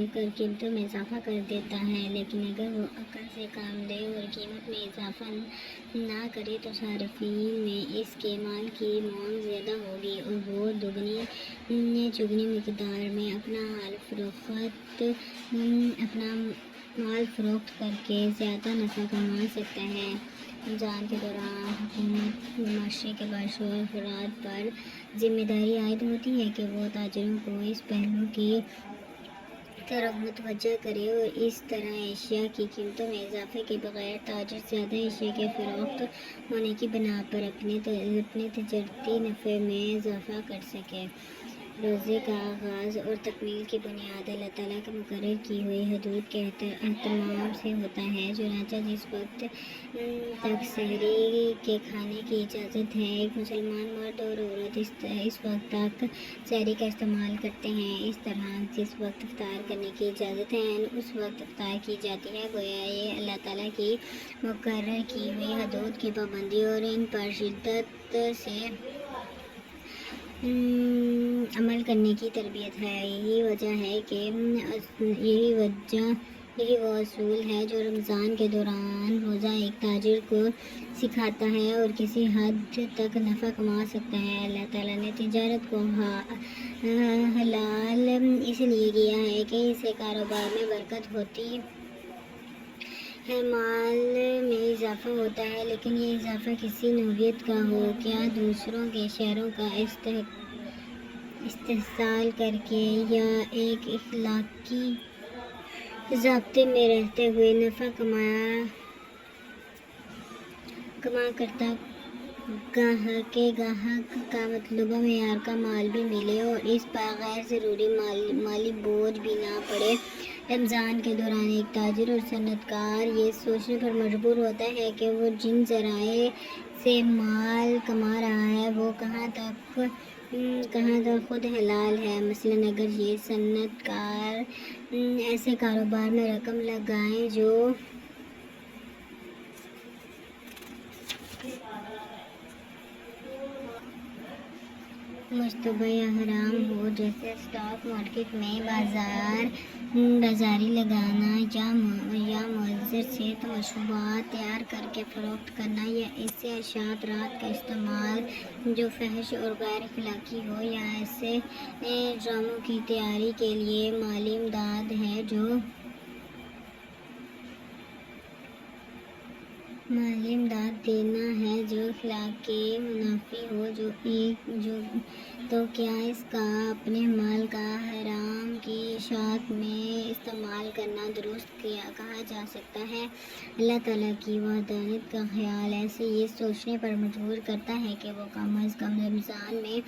دے کر قیمتوں میں اضافہ کر دیتا ہے، لیکن اگر وہ عقل سے کام لے اور قیمت میں اضافہ نہ کرے تو صارفین میں اس کے مال کی مانگ زیادہ ہوگی اور وہ دگنی چگنی مقدار میں اپنا مال فروخت کر کے زیادہ نفع کما سکتا ہے۔ رمضان کے دوران حکومت و معاشرے کے باشعور افراد پر ذمہ داری عائد ہوتی ہے کہ وہ تاجروں کو اس پہلو کی طرف متوجہ کرے اور اس طرح اشیاء کی قیمتوں میں اضافے کے بغیر تاجر زیادہ اشیاء کے فروخت ہونے کی بنا پر اپنے تجارتی نفع میں اضافہ کر سکے۔ روزے کا آغاز اور تکمیل کی بنیاد اللہ تعالیٰ کے مقرر کی ہوئی حدود کے اہتمام سے ہوتا ہے، چنانچہ جس وقت تک سحری کے کھانے کی اجازت ہے، ایک مسلمان مرد اور عورت اس وقت تک سحری کا استعمال کرتے ہیں۔ اس طرح جس وقت افطار کرنے کی اجازت ہے اس وقت افطار کی جاتی ہے، گویا یہ اللہ تعالیٰ کی مقرر کی ہوئی حدود کی پابندی اور ان پر شدت سے عمل کرنے کی تربیت ہے۔ یہی وہ اصول ہے جو رمضان کے دوران روزہ ایک تاجر کو سکھاتا ہے اور کسی حد تک نفع کما سکتا ہے۔ اللہ تعالیٰ نے تجارت کو حلال اس لیے کیا ہے کہ اس سے کاروبار میں برکت ہوتی ہے، مال میں اضافہ ہوتا ہے، لیکن یہ اضافہ کسی نوعیت کا ہو، کیا دوسروں کے شیئروں کا استحصال کر کے یا ایک اخلاقی ضابطے میں رہتے ہوئے نفع کما کرتا گاہک کا مطلوبہ معیار کا مال بھی ملے اور اس پر غیر ضروری مالی بوجھ بھی نہ پڑے۔ رمضان کے دوران ایک تاجر اور صنعت کار یہ سوچنے پر مجبور ہوتا ہے کہ وہ جن ذرائع سے مال کما رہا ہے وہ کہاں تک خود حلال ہے۔ مثلاً اگر یہ صنعت کار ایسے کاروبار میں رقم لگائیں جو مشتبہ یا حرام ہو، جیسے اسٹاک مارکیٹ میں بازاری لگانا یا معذر صحت مشروبات تیار کر کے فروخت کرنا یا ایسے اشیاء کا استعمال جو فحش اور غیر اخلاقی ہو، یا ایسے ڈراموں کی تیاری کے لیے مالی امداد ہے جو دینا ہے جو اخلاق کے منافی ہو، تو کیا اس کا اپنے مال کا حرام کی اشاعت میں استعمال کرنا درست کہا جا سکتا ہے؟ اللہ تعالیٰ کی وحدانیت کا خیال ایسے یہ سوچنے پر مجبور کرتا ہے کہ وہ کم از کم رمضان میں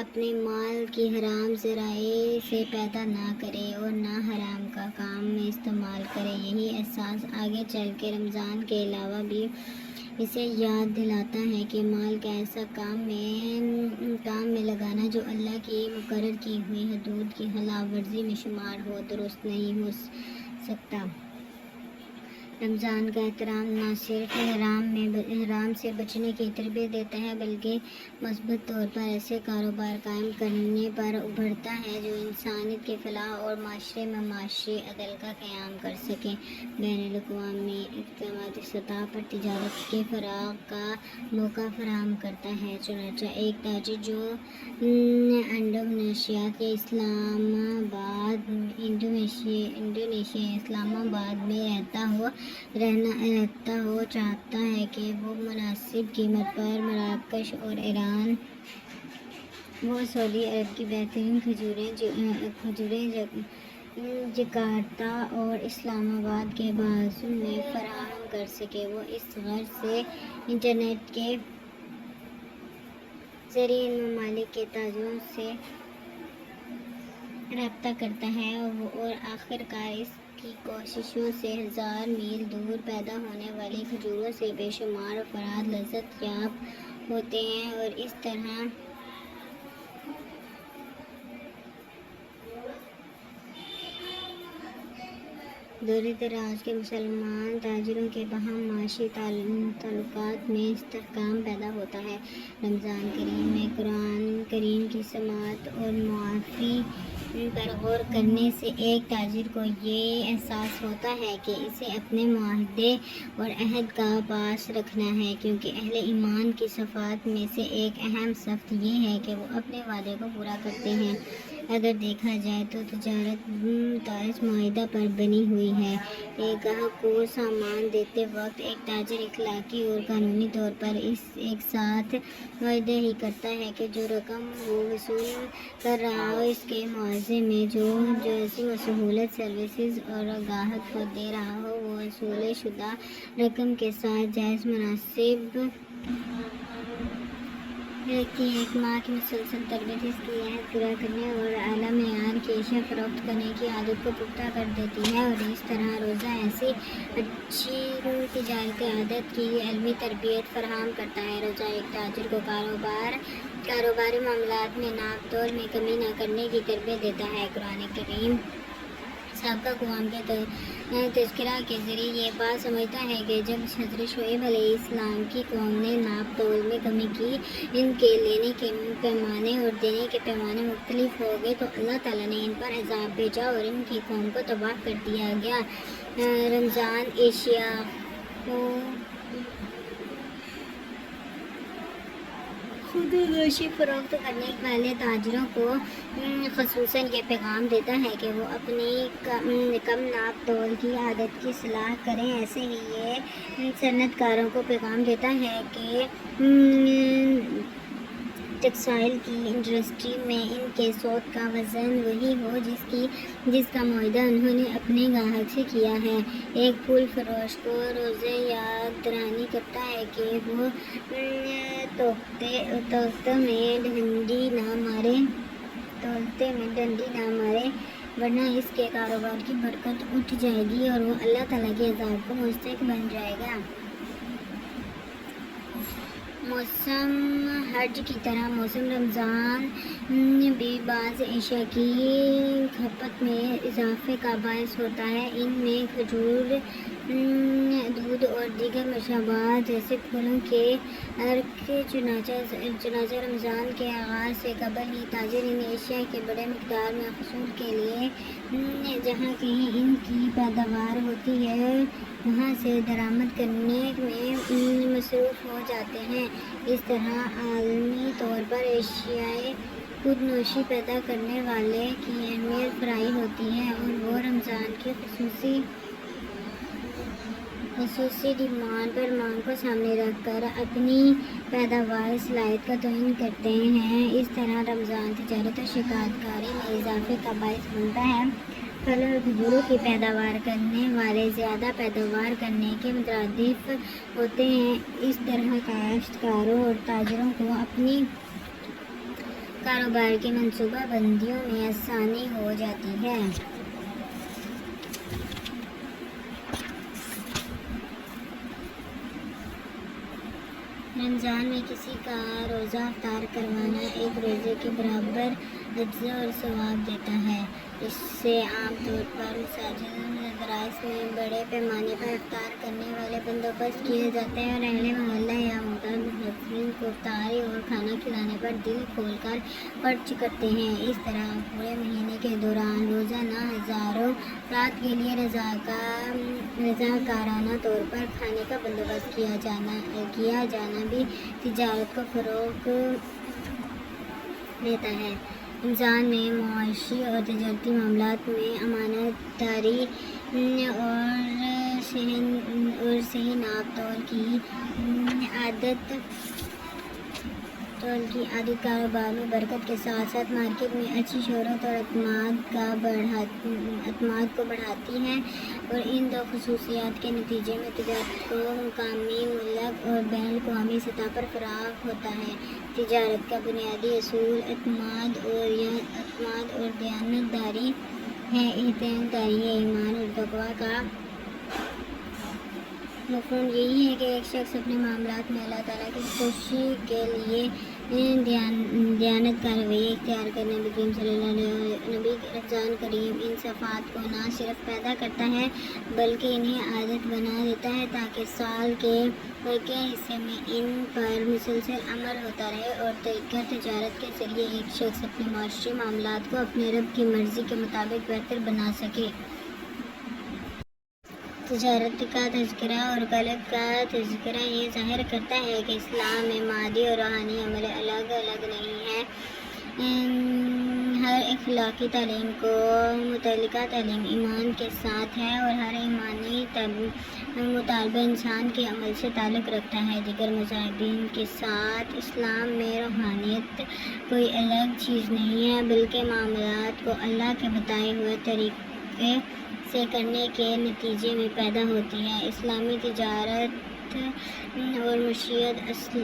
اپنے مال کی حرام ذرائع سے پیدا نہ کرے اور نہ حرام کا کام میں استعمال کرے۔ یہی احساس آگے چل کے رمضان کے علاوہ بھی اسے یاد دلاتا ہے کہ مال کا ایسا کام میں لگانا جو اللہ کی مقرر کی ہوئی حدود کی خلاف ورزی میں شمار ہو، درست نہیں ہو سکتا۔ رمضان کا احترام نہ صرف حرام سے بچنے کی تربیت دیتا ہے بلکہ مثبت طور پر ایسے کاروبار قائم کرنے پر ابھرتا ہے جو انسانیت کی فلاح اور معاشرے میں معاشی عدل کا قیام کر سکیں۔ بین الاقوامی اقتصادی سطح پر تجارت کے فروغ کا موقع فراہم کرتا ہے۔ چنانچہ ایک تاجر جو انڈونیشیا کے اسلام آباد میں رہتا ہو چاہتا ہے کہ وہ مناسب قیمت پر مراکش اور ایران و سعودی عرب کی بہترین کھجوریں جکارتہ اور اسلام آباد کے بازو میں فراہم کر سکے۔ وہ اس غرض سے انٹرنیٹ کے ذریعے ان ممالک کے تاجروں سے رابطہ کرتا ہے اور آخرکار اس کی کوششوں سے 1000 میل دور پیدا ہونے والی کھجوروں سے بے شمار افراد لذت یاب ہوتے ہیں اور اس طرح دور دراز کے مسلمان تاجروں کے باہم معاشی تعلقات میں استحکام پیدا ہوتا ہے۔ رمضان کریم میں قرآن کریم کی سماعت اور معافی پر غور کرنے سے ایک تاجر کو یہ احساس ہوتا ہے کہ اسے اپنے معاہدے اور عہد کا پاس رکھنا ہے، کیونکہ اہل ایمان کی صفات میں سے ایک اہم صفت یہ ہے کہ وہ اپنے وعدے کو پورا کرتے ہیں۔ اگر دیکھا جائے تو تجارت اس معاہدہ پر بنی ہوئی ہے۔ ایک گاہک کو سامان دیتے وقت ایک تاجر اخلاقی اور قانونی طور پر ایک ساتھ معاہدہ ہی کرتا ہے کہ جو رقم وہ وصول کر رہا ہو اس کے معاوضے میں جو ایسی سہولت، سروسز اور گاہک کو دے رہا ہو وہ وصول شدہ رقم کے ساتھ جائز مناسب رکھتی ہے۔ ایک ماہ کی مسلسل تربیت اس کی عہد پورا کرنے اور اعلیٰ معیار کی اشیاء فروخت کرنے کی عادت کو پختہ کر دیتی ہے، اور اس طرح روزہ ایسی اچھی تجارتی عادت کی علمی تربیت فراہم کرتا ہے۔ روزہ ایک تاجر کو کاروباری معاملات میں ناپ تول میں کمی نہ کرنے کی تربیت دیتا ہے۔ قرآن کریم سابقہ اقوام کے تذکرہ کے ذریعے یہ بات سمجھتا ہے کہ جب حضرت شعیب علیہ السلام کی قوم نے ناپ تول میں کمی کی، ان کے لینے کے پیمانے اور دینے کے پیمانے مختلف ہو گئے، تو اللہ تعالیٰ نے ان پر عذاب بھیجا اور ان کی قوم کو تباہ کر دیا گیا۔ رمضان اشیاء کو خود نوشی فروخت کرنے والے تاجروں کو خصوصاً یہ پیغام دیتا ہے کہ وہ اپنی کم ناپ تول کی عادت کی اصلاح کریں۔ ایسے ہی یہ صنعت کاروں کو پیغام دیتا ہے کہ ٹیکسٹائل کی انڈسٹری میں ان کے سود کا وزن وہی ہو جس کا معاہدہ انہوں نے اپنے گاہک سے کیا ہے۔ ایک پھول فروش کو روزے یاد دہانی کرتا ہے کہ وہ تولتے میں ڈنڈی نہ مارے، ورنہ اس کے کاروبار کی برکت اٹھ جائے گی اور وہ اللہ تعالیٰ کے عذاب کو مستحق بن جائے گا۔ موسم حج کی طرح موسم رمضان بھی بعض اشیاء کی کھپت میں اضافے کا باعث ہوتا ہے۔ ان میں کھجور، دودھ اور دیگر مشروبات جیسے پھلوں کے عرق، چنانچہ رمضان کے آغاز سے قبل ہی تاجر ان اشیاء کے بڑے مقدار میں حصول کے لیے جہاں کہیں ان کی پیداوار ہوتی ہے وہاں سے درآمد کرنے میں مصروف ہو جاتے ہیں۔ اس طرح عالمی طور پر اشیائے خود نوشی پیدا کرنے والے کی اہمیت فرائی ہوتی ہے اور وہ رمضان کی خصوصی ڈیمانڈ پر مانگ کو سامنے رکھ کر اپنی پیداوار صلاحیت کا تعین کرتے ہیں۔ اس طرح رمضان تجارت اور شکایت کاری میں اضافے کا باعث بنتا ہے۔ پھل اور کھجوروں کی پیداوار کرنے والے زیادہ پیداوار کرنے کے مترادف ہوتے ہیں۔ اس طرح کاشتکاروں اور تاجروں کو اپنی کاروبار کی منصوبہ بندیوں میں آسانی ہو جاتی ہے۔ رمضان میں کسی کا روزہ افطار کروانا ایک روزے کے برابر اجر اور ثواب دیتا ہے۔ اس سے عام طور پر مساجد اور مدارس میں بڑے پیمانے پر افطار کرنے والے بندوبست کیے جاتے ہیں اور اہل محلہ یا محترم مسافرین کو افطاری اور کھانا کھلانے پر دل کھول کر خرچ کرتے ہیں۔ اس طرح پورے مہینے کے دوران روزانہ ہزاروں افراد کے لیے رضاکارانہ طور پر کھانے کا بندوبست کیا جانا بھی تجارت کو فروغ دیتا ہے۔ رمضان میں معاشی اور تجارتی معاملات میں امانت داری اور صحیح ناپ تول کی عادت کاروبار میں برکت کے ساتھ ساتھ مارکیٹ میں اچھی شہرت اور اعتماد کو بڑھاتی ہے، اور ان دو خصوصیات کے نتیجے میں تجارت کو مقامی، ملک اور بین الاقوامی سطح پر فروغ ہوتا ہے۔ تجارت کا بنیادی اصول اعتماد اور دیانت داری ہے۔ اعتماد داری ایمان اور تقویٰ کا مفہوم یہی ہے کہ ایک شخص اپنے معاملات میں اللہ تعالیٰ کی خوشی کے لیے دیانت کا رویہ اختیار کرنا نبی کریم صلی اللہ علیہ نبی رمضان کریم ان صفات کو نہ صرف پیدا کرتا ہے بلکہ انہیں عادت بنا دیتا ہے تاکہ سال کے باقی حصے میں ان پر مسلسل عمل ہوتا رہے اور طریقہ تجارت کے ذریعے ایک شخص اپنے معاشی معاملات کو اپنے رب کی مرضی کے مطابق بہتر بنا سکے۔ تجارت کا تذکرہ اور قلب کا تذکرہ یہ ظاہر کرتا ہے کہ اسلام میں مادی اور روحانی عمل الگ الگ نہیں ہے۔ ہر اخلاقی تعلیم کو متعلقہ تعلیم ایمان کے ساتھ ہے اور ہر ایمانی مطالبہ انسان کے عمل سے تعلق رکھتا ہے۔ دیگر مذاہبین کے ساتھ اسلام میں روحانیت کوئی الگ چیز نہیں ہے بلکہ معاملات کو اللہ کے بتائے ہوئے طریقے سے کرنے کے نتیجے میں پیدا ہوتی ہے۔ اسلامی تجارت اور معیشت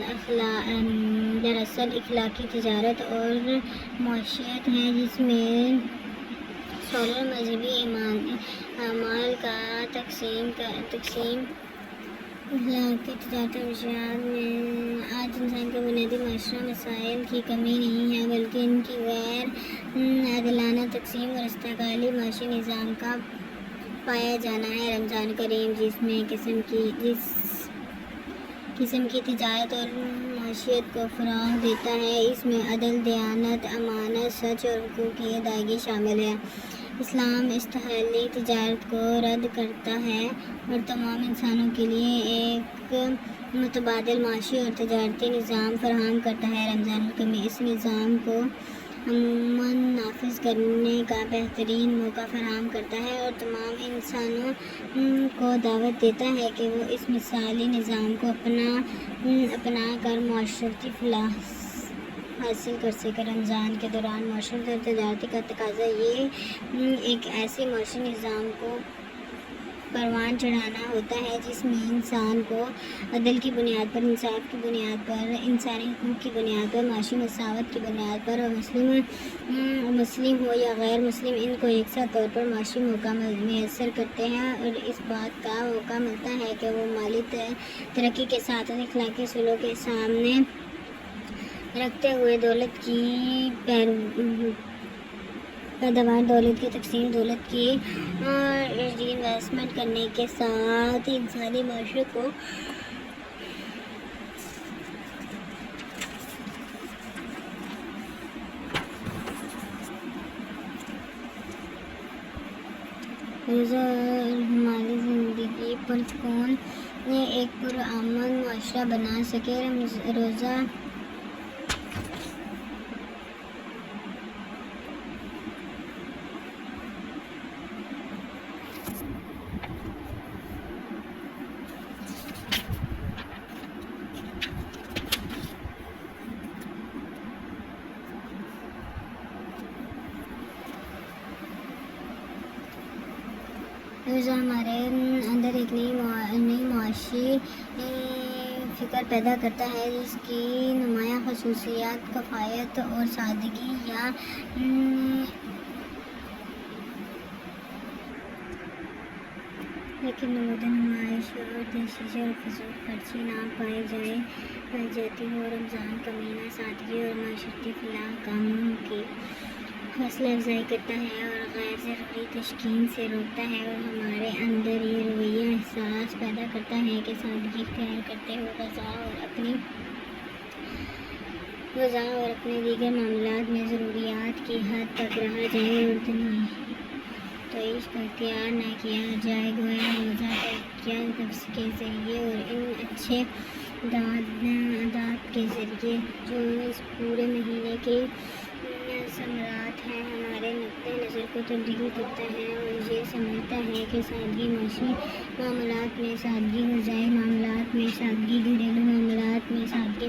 دراصل اخلاقی تجارت اور معیشت ہے جس میں سولر مذہبی اعمال کا تقسیم اخلاقی تجارت اور معیشت میں آج انسان کے بنیادی معاشرہ مسائل کی کمی نہیں ہے بلکہ ان کی غیر عادلانہ تقسیم اور استقلالی معاشی نظام کا پایا جانا ہے۔ رمضان کریم جس قسم کی تجارت اور معیشت کو فروغ دیتا ہے اس میں عدل، دیانت، امانت، سچ اور حقوق کی ادائیگی شامل ہے۔ اسلام استحالی تجارت کو رد کرتا ہے اور تمام انسانوں کے لیے ایک متبادل معاشی اور تجارتی نظام فراہم کرتا ہے۔ رمضان الکریم اس نظام کو عموماً نافذ کرنے کا بہترین موقع فراہم کرتا ہے اور تمام انسانوں کو دعوت دیتا ہے کہ وہ اس مثالی نظام کو اپنا کر معاشرتی فلاح حاصل کر سکے۔ رمضان کے دوران معاشرت اور تجارت کا تقاضا یہ ایک ایسے معاشی نظام کو پروان چڑھانا ہوتا ہے جس میں انسان کو عدل کی بنیاد پر، انصاف کی بنیاد پر، انسانی حقوق کی بنیاد پر، معاشی مساوات کی بنیاد پر اور مسلم ہو یا غیر مسلم ان کو یکساں طور پر معاشی موقع میسر کرتے ہیں اور اس بات کا موقع ملتا ہے کہ وہ مالی ترقی کے ساتھ اخلاقی اصولوں کے سامنے رکھتے ہوئے دولت کی پیداوار، دولت کی تقسیم، دولت کی ری انویسٹمنٹ کرنے کے ساتھ انسانی معاشرے کو روزہ اور ہماری زندگی پرسکون ایک پرامن معاشرہ بنا سکے۔ روزہ ہمارے اندر ایک نئی معاشی فکر پیدا کرتا ہے جس کی نمایاں خصوصیات کفایت اور سادگی یا لیکن نمود نمائش اور تشدد اور فضول خرچی نہ پائی جاتی ہو۔ رمضان کا مہینہ سادگی اور معاشرتی فلاح کاموں کی حوصلہ افزائی کرتا ہے اور غیر ضروری تشکین سے روکتا ہے اور ہمارے اندر یہ رویہ احساس پیدا کرتا ہے کہ سادگی اختیار کرتے ہوئے غذا اور اپنے دیگر معاملات میں ضروریات کی حد تک رہا جائے اور تعیش کا اختیار نہ کیا جائے۔ گویا روزہ ترکیہ کے ذریعے اور ان اچھے عادات کے ذریعے جو اس پورے مہینے کے ثمرات ہیں ہمارے نقطۂ نظر کو تبدیل کرتا ہے اور یہ سمجھتا ہے کہ سادگی معاشی معاملات میں سادگی، غذائی معاملات میں سادگی، گھریلو معاملات میں سادگی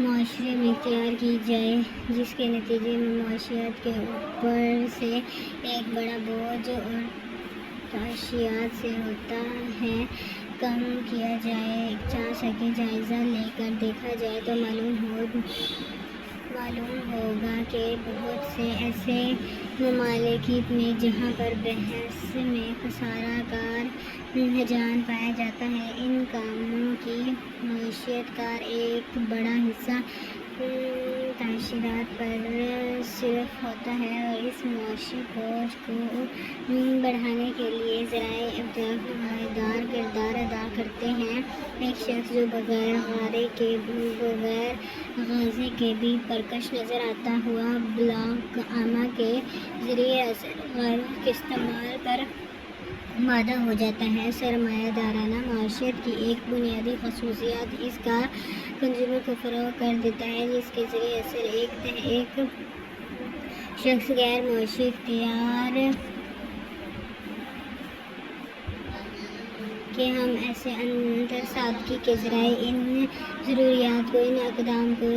معاشرے میں اختیار کی جائے جس کے نتیجے میں معاشیات کے اوپر سے ایک بڑا بوجھ اور تعشیات سے ہوتا ہے کم کیا جا سکے۔ جائزہ لے کر دیکھا جائے تو معلوم معلوم ہوگا کہ بہت سے ایسے ممالک میں جہاں پر بحث میں خسارہ کار رجحان پایا جاتا ہے، ان کاموں کی معیشت کا ایک بڑا حصہ تعشیرات پر صرف ہوتا ہے، اور اس معاشی بوجھ کو بڑھانے کے لیے ذرائع ابداع نمایاں کردار ادا کرتے ہیں۔ ایک شخص جو بغیر غازے کے بھی پرکش نظر آتا ہوا بلاک عامہ کے ذریعے اثر قانون کے استعمال پر آمادہ ہو جاتا ہے۔ سرمایہ دارانہ معیشت کی ایک بنیادی خصوصیت اس کا کنزیومر کو فروغ کر دیتا ہے، جس کے ذریعے اثر ایک شخص غیر معاشی اختیار کہ ہم ایسے اندر سادگی کے ذرائع ان ضروریات کو، ان اقدام کو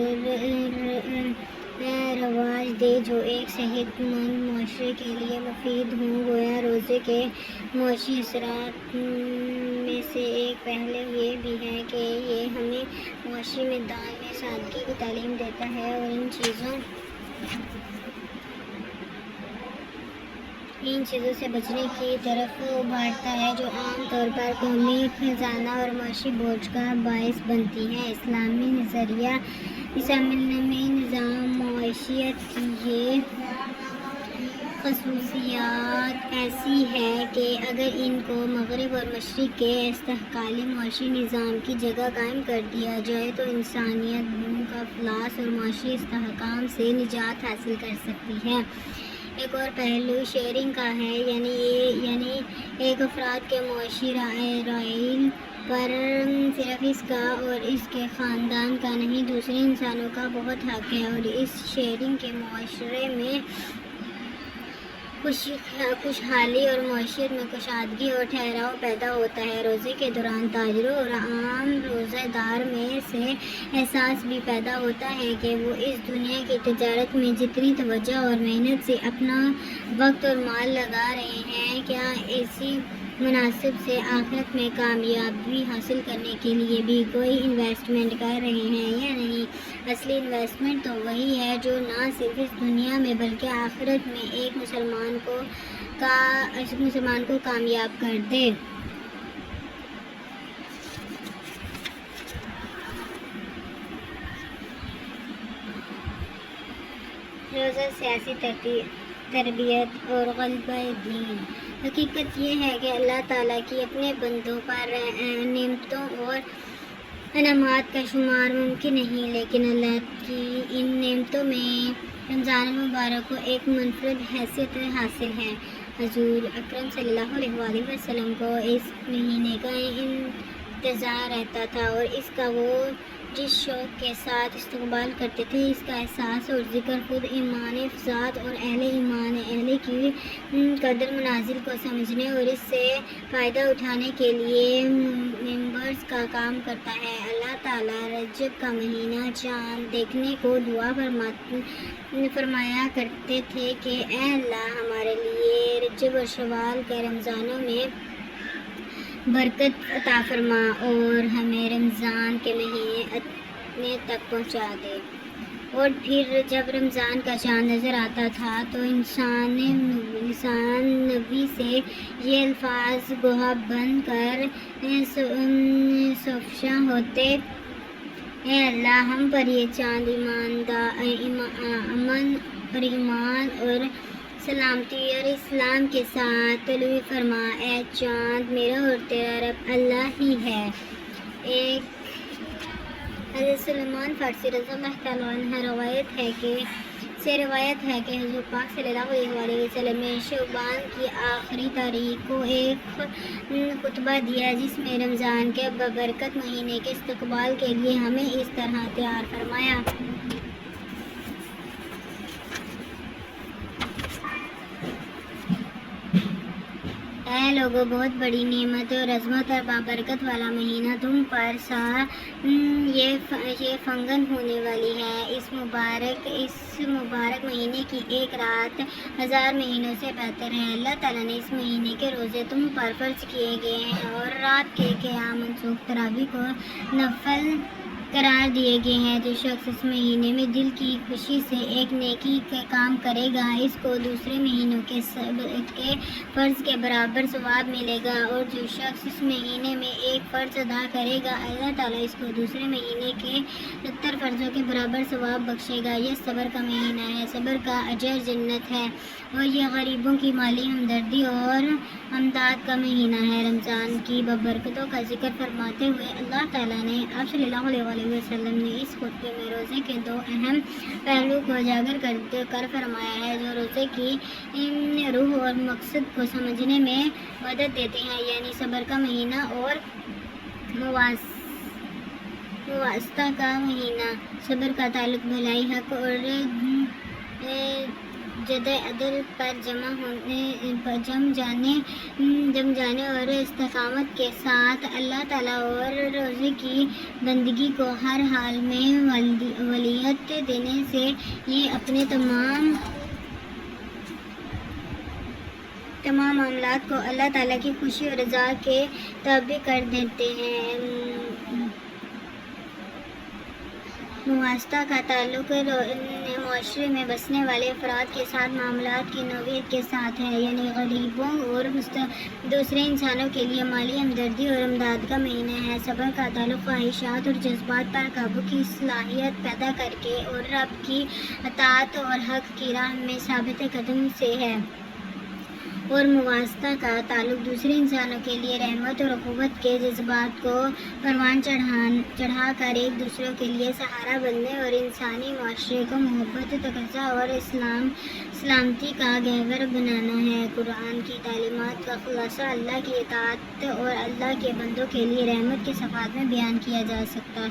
رواج دے جو ایک صحت مند معاشرے کے لیے مفید ہوں۔ گویا روزے کے معاشی اثرات میں سے ایک پہلو یہ بھی ہے کہ یہ ہمیں معاشی میدان میں سادگی کی تعلیم دیتا ہے اور ان چیزوں سے بچنے کی طرف ابھارتا ہے جو عام طور پر قومی خزانہ اور معاشی بوجھ کا باعث بنتی ہیں۔ اسلامی نظام معیشت کی یہ خصوصیات ایسی ہے کہ اگر ان کو مغرب اور مشرق کے استحصالی معاشی نظام کی جگہ قائم کر دیا جائے تو انسانیت بھوک، افلاس اور معاشی استحکام سے نجات حاصل کر سکتی ہے۔ ایک اور پہلو شیئرنگ کا ہے، یعنی ایک افراد کے معاشی رائل پر صرف اس کا اور اس کے خاندان کا نہیں، دوسرے انسانوں کا بہت حق ہے، اور اس شیئرنگ کے معاشرے میں خوشحالی اور معیشت میں کشادگی اور ٹھہراؤ پیدا ہوتا ہے۔ روزے کے دوران تاجروں اور عام روزہ دار میں سے احساس بھی پیدا ہوتا ہے کہ وہ اس دنیا کی تجارت میں جتنی توجہ اور محنت سے اپنا وقت اور مال لگا رہے ہیں، کیا اسی مناسب سے آخرت میں کامیابی حاصل کرنے کے لیے بھی کوئی انویسٹمنٹ کر رہے ہیں یا نہیں۔ اصلی انویسٹمنٹ تو وہی ہے جو نہ صرف اس دنیا میں بلکہ آخرت میں ایک مسلمان کو کامیاب کر دے۔ روزہ سیاسی تربیت اور غلبہ دین۔ حقیقت یہ ہے کہ اللہ تعالیٰ کی اپنے بندوں پر نعمتوں اور انعامات کا شمار ممکن نہیں، لیکن اللہ کی ان نعمتوں میں رمضان المبارک کو ایک منفرد حیثیت حاصل ہے۔ حضور اکرم صلی اللہ علیہ وآلہ وسلم کو اس مہینے کا انتظار رہتا تھا، اور اس کا وہ جس شوق کے ساتھ استقبال کرتے تھے، اس کا احساس اور ذکر خود ایمان افزاد اور اہل کی قدر منازل کو سمجھنے اور اس سے فائدہ اٹھانے کے لیے ممبرز کا کام کرتا ہے۔ اللہ تعالیٰ رجب کا مہینہ چاند دیکھنے کو دعا فرمایا کرتے تھے کہ اے اللہ، ہمارے لیے رجب اور شوال کے رمضانوں میں برکت عطا فرما اور ہمیں رمضان کے مہینے تک پہنچا دے۔ اور پھر جب رمضان کا چاند نظر آتا تھا تو انسان نبی سے یہ الفاظ گویا بن کر سفشاں ہوتے، اے اللہ، ہم پر یہ چاند امن اور ایمان اور سلامتی اور اسلام کے ساتھ طلوع فرما۔ اے چاند، میرا اور تیرا رب اللہ ہی ہے۔ ایک حضرت سلمان فارسی رضی اللہ تعالیٰ عنہ روایت ہے کہ حضور پاک صلی اللہ علیہ وآلہ وسلم نے شعبان کی آخری تاریخ کو ایک خطبہ دیا جس میں رمضان کے ببرکت مہینے کے استقبال کے لیے ہمیں اس طرح تیار فرمایا۔ اے لوگوں، بہت بڑی نعمت اور عظمت اور بابرکت والا مہینہ تم پر یہ فنگن ہونے والی ہے۔ اس مبارک مہینے کی ایک رات 1000 مہینوں سے بہتر ہے۔ اللہ تعالیٰ نے اس مہینے کے روزے تم پر فرض کیے گئے ہیں اور رات کے قیام منسوخ تراویح کو نفل قرار دیے گئے ہیں۔ جو شخص اس مہینے میں دل کی خوشی سے ایک نیکی کا کام کرے گا اس کو دوسرے مہینوں کے فرض کے برابر ثواب ملے گا، اور جو شخص اس مہینے میں ایک فرض ادا کرے گا اللہ تعالیٰ اس کو دوسرے مہینے کے 70 فرضوں کے برابر ثواب بخشے گا۔ یہ صبر کا مہینہ ہے، صبر کا اجر جنت ہے، اور یہ غریبوں کی مالی ہمدردی اور امداد کا مہینہ ہے۔ رمضان کی ببرکتوں کا ذکر فرماتے ہوئے اللہ تعالیٰ نے آپ صلی اللہ علیہ وسلم نے اس خطبے میں روزے کے 2 اہم پہلو کو اجاگر کر فرمایا ہے جو روزے کی روح اور مقصد کو سمجھنے میں مدد دیتے ہیں، یعنی صبر کا مہینہ اور مواسطہ کا مہینہ۔ صبر کا تعلق بھلائی، حق اور جد عدل پر جم جانے اور استقامت کے ساتھ اللہ تعالیٰ اور روزے کی بندگی کو ہر حال میں ولیت دینے سے یہ اپنے تمام معاملات کو اللہ تعالیٰ کی خوشی اور رضا کے تابع کر دیتے ہیں۔ مواسطہ کا تعلق معاشرے میں بسنے والے افراد کے ساتھ معاملات کی نوعیت کے ساتھ ہے، یعنی غریبوں اور دوسرے انسانوں کے لیے مالی ہمدردی اور امداد کا مہینہ ہے۔ صبر کا تعلق خواہشات اور جذبات پر قابو کی صلاحیت پیدا کر کے اور رب کی اطاعت اور حق کی راہ میں ثابت قدم سے ہے، اور مواسطہ کا تعلق دوسرے انسانوں کے لیے رحمت اور اخوت کے جذبات کو پروان چڑھا کر ایک دوسرے کے لیے سہارا بننے اور انسانی معاشرے کو محبت، تقاضا اور سلامتی کا گہور بنانا ہے۔ قرآن کی تعلیمات کا خلاصہ اللہ کی اطاعت اور اللہ کے بندوں کے لیے رحمت کے صفات میں بیان کیا جا سکتا ہے۔